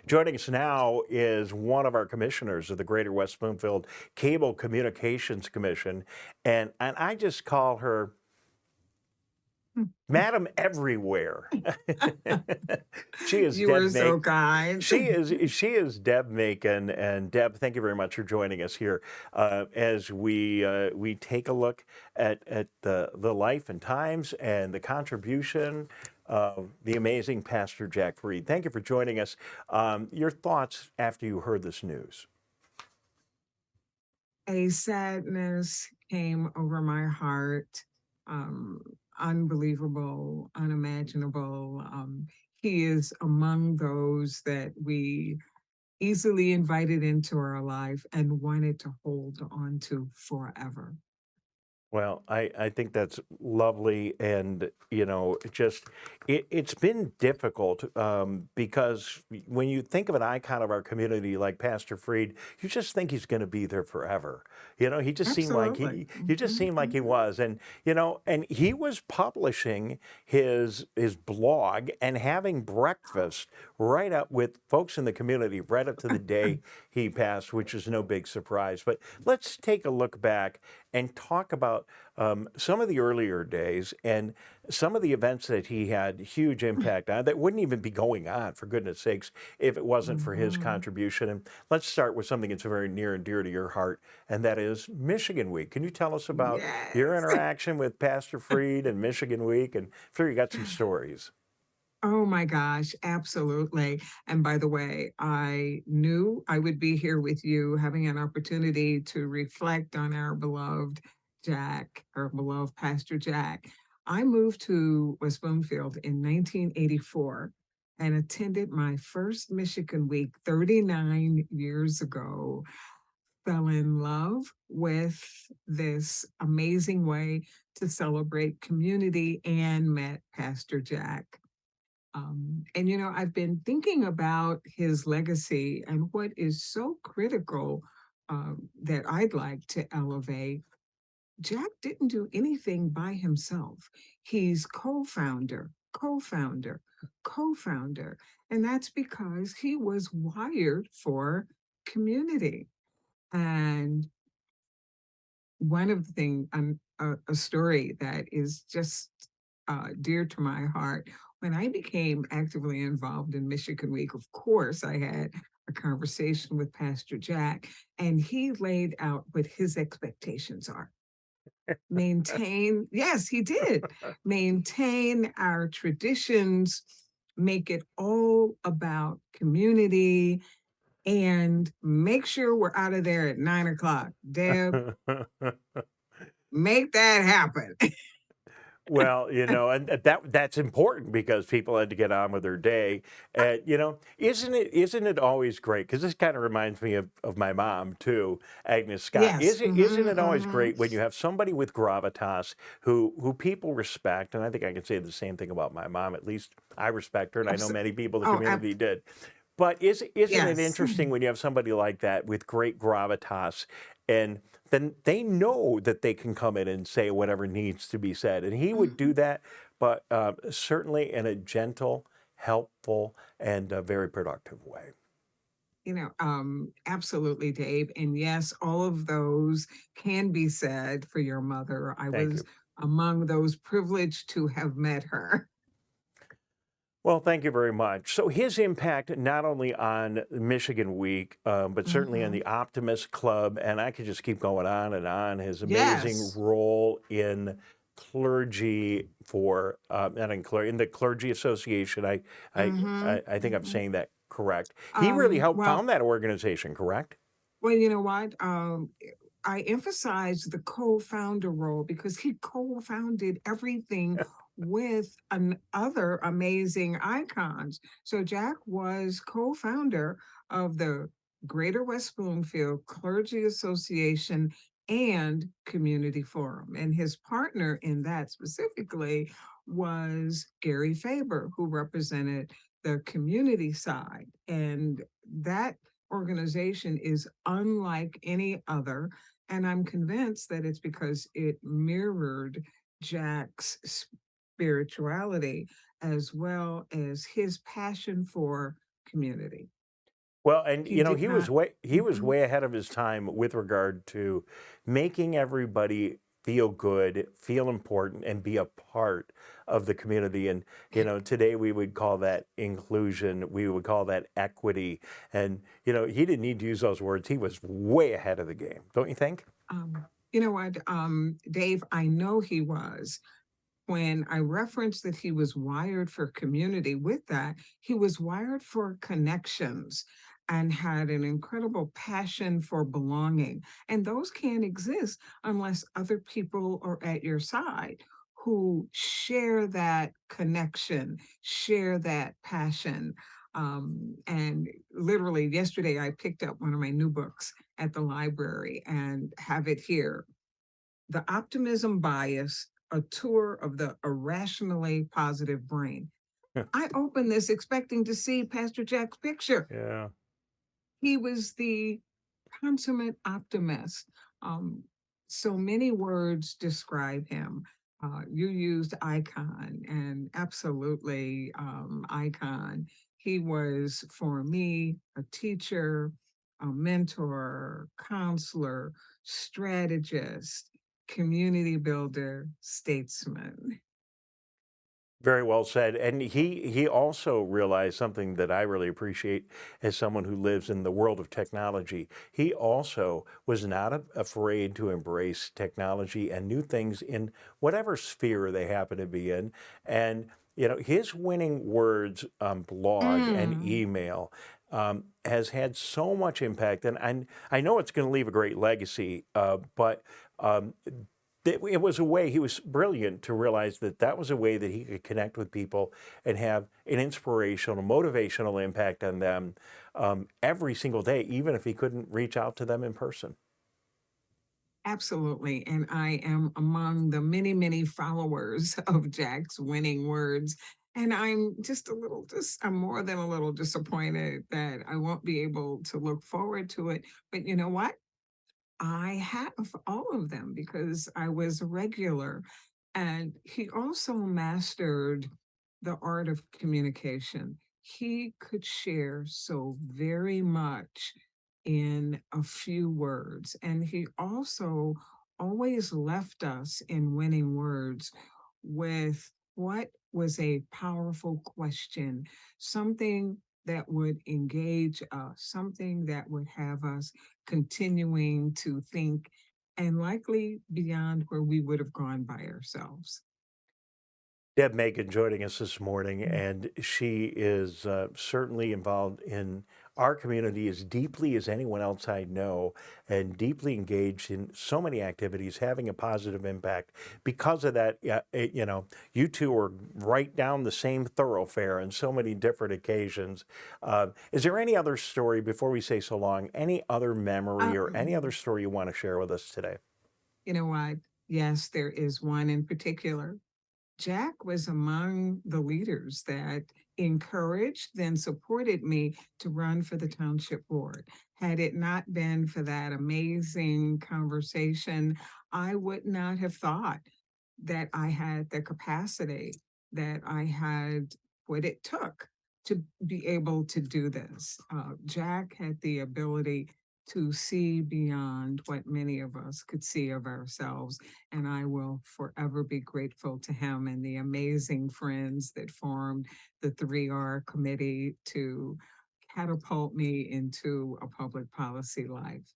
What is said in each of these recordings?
Joining us now is one of our commissioners of the Greater West Bloomfield Cable Communications Commission, and I just call her Madam Everywhere. She is You were Deb so Macon. kind. She is Deb Macon, and Deb, thank you very much for joining us here as we take a look at the life and times and the contribution of the amazing Pastor Jack Freed. Thank you for joining us. Your thoughts after you heard this news? A sadness came over my heart, um, unbelievable, unimaginable. He is among those that we easily invited into our life and wanted to hold on to forever. Well, I think that's lovely, and it's been difficult because when you think of an icon of our community like Pastor Freed, you just think he's going to be there forever. He just seemed like Absolutely. he just seemed like he Mhm. was, and he was publishing his blog and having breakfast right up with folks in the community right up to the day he passed, which is no big surprise. But let's take a look back and talk about some of the earlier days and some of the events that he had huge impact on that wouldn't even be going on, for goodness sakes, if it wasn't for his Mhm. contribution. And let's start with something that's very near and dear to your heart, and that is Michigan Week. Can you tell us about your Yes. interaction with Pastor Freed and Michigan Week? And I'm sure you got some stories. Oh my gosh, absolutely. And by the way, I knew I would be here with you having an opportunity to reflect on our beloved Jack, our beloved Pastor Jack. I moved to West Bloomfield in 1984 and attended my first Michigan Week 39 years ago. Fell in love with this amazing way to celebrate community and met Pastor Jack. I've been thinking about his legacy and what is so critical that I'd like to elevate. Jack didn't do anything by himself. He's co founder. And that's because he was wired for community. And one of the things, a story that is just dear to my heart. When I became actively involved in Michigan Week, of course, I had a conversation with Pastor Jack, and he laid out what his expectations are. Maintain, yes, he did. Maintain our traditions, make it all about community, and make sure we're out of there at 9 o'clock. Deb, make that happen. Well, and that's important because people had to get on with their day. Isn't it always great? Because this kind of reminds me of my mom too, Agnes Scott. Yes. Isn't it always Hmm. great when you have somebody with gravitas who people respect? And I think I can say the same thing about my mom. At least I respect her, and I know many people in the Oh, community did. But isn't it yes. interesting when you have somebody like that with great gravitas, and then they know that they can come in and say whatever needs to be said, and he would do Mhm. that, but certainly in a gentle, helpful, and very productive way. Absolutely, Dave. And yes, all of those can be said for your mother. I Thank was you. among those privileged to have met her. Well, thank you very much. So his impact not only on Michigan Week, but certainly on Hmm. the Optimist Club, and I could just keep going on and on. His amazing Yes. role in clergy for not in clergy in the clergy association. I Hmm. I think I'm Hmm. saying that correct. He really helped Well, found that organization, correct? you know what? I emphasize the co-founder role because he co-founded everything with other amazing icons. So Jack was co-founder of the Greater West Bloomfield Clergy Association and Community Forum. And his partner in that specifically was Gary Faber, who represented the community side. And that organization is unlike any other. And I'm convinced that it's because it mirrored Jack's spirituality as well as his passion for community. Well, and He did not. he was Mhm. way ahead of his time with regard to making everybody feel good, feel important, and be a part of the community. And today we would call that inclusion. We would call that equity. And he didn't need to use those words. He was way ahead of the game, don't you think? You know what, Dave, I know he was. When I referenced that he was wired for community, with that, he was wired for connections and had an incredible passion for belonging. And those can't exist unless other people are at your side who share that connection, share that passion. And literally, yesterday, I picked up one of my new books at the library and have it here, The Optimism Bias, a tour of the irrationally positive brain. I opened this expecting to see Pastor Jack's picture. Yeah. He was the consummate optimist. Um, so many words describe him. You used icon, and absolutely icon. He was, for me, a teacher, a mentor, counselor, strategist, community builder, statesman. Very well said. And he also realized something that I really appreciate as someone who lives in the world of technology. He also was not afraid to embrace technology and new things in whatever sphere they happen to be in. And his winning words blog and Mm, email has had so much impact, and I know it's going to leave a great legacy. But um, it was a way, he was brilliant to realize that that was a way that he could connect with people and have an inspirational, motivational impact on them every single day, even if he couldn't reach out to them in person. absolutely. And I am among the many, many followers of Jack's winning words. And I'm I'm more than a little disappointed that I won't be able to look forward to it. But you know what? I have all of them because I was a regular. And he also mastered the art of communication. He could share so very much in a few words. And he also always left us in winning words with what was a powerful question, something that would engage us, something that would have us continuing to think and likely beyond where we would have gone by ourselves. Deb Macon joining us this morning, and she is certainly involved in our community as deeply as anyone else I know, and deeply engaged in so many activities, having a positive impact. Because of that, yeah, you two are right down the same thoroughfare on so many different occasions. Is there any other story before we say so long? Any other memory or any other Um, story you want to share with us today? you know what? Yes, there is one in particular. Jack was among the leaders that encouraged, then supported me to run for the township board. Had it not been for that amazing conversation, I would not have thought that I had the capacity, that I had what it took to be able to do this. Jack had the ability to see beyond what many of us could see of ourselves. And I will forever be grateful to him and the amazing friends that formed the 3R committee to catapult me into a public policy life.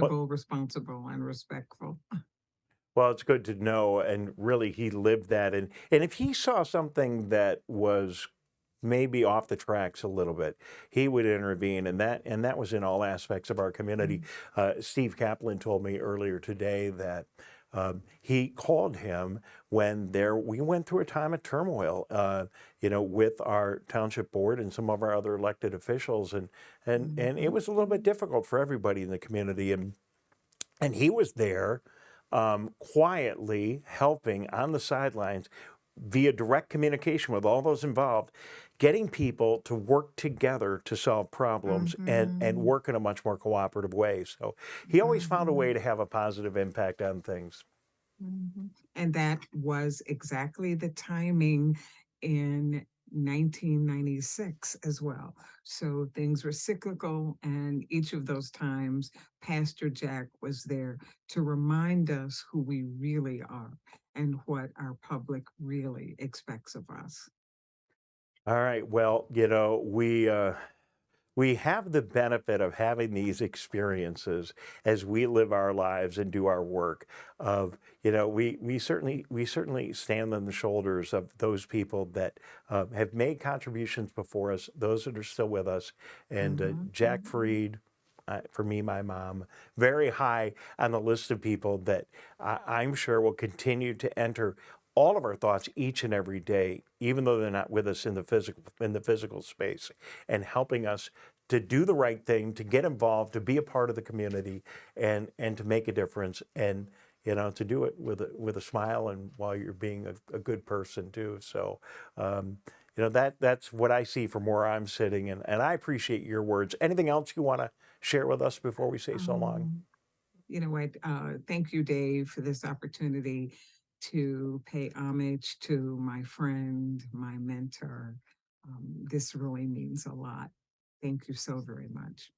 Well, Reasonable, responsible, and respectful. Well, it's good to know, and really, he lived that. And if he saw something that was maybe off the tracks a little bit, he would intervene, and that was in all aspects of our community. Mm. Steve Kaplan told me earlier today that he called him when we went through a time of turmoil, with our township board and some of our other elected officials, and it Mhm. was a little bit difficult for everybody in the community, and he was there quietly helping on the sidelines via direct communication with all those involved, getting people to work together to solve problems and Mhm. work in a much more cooperative way. So he always found a way Mhm. to have a positive impact on things. Mhm. And that was exactly the timing in 1996 as well. So things were cyclical, and each of those times, Pastor Jack was there to remind us who we really are and what our public really expects of us. All right. Well, we have the benefit of having these experiences as we live our lives and do our work. Of we certainly stand on the shoulders of those people that have made contributions before us, those that are still with us, and Mhm, Jack mhm. Freed. For me, my mom, very high on the list of people that I'm sure will continue to enter all of our thoughts each and every day, even though they're not with us in the physical space, and helping us to do the right thing, to get involved, to be a part of the community, and to make a difference, and to do it with a smile and while you're being a good person too. So, that's what I see from where I'm sitting, and I appreciate your words. Anything else you want to share with us before we say so long? Um, you know what? Thank you, Dave, for this opportunity to pay homage to my friend, my mentor. This really means a lot. Thank you so very much.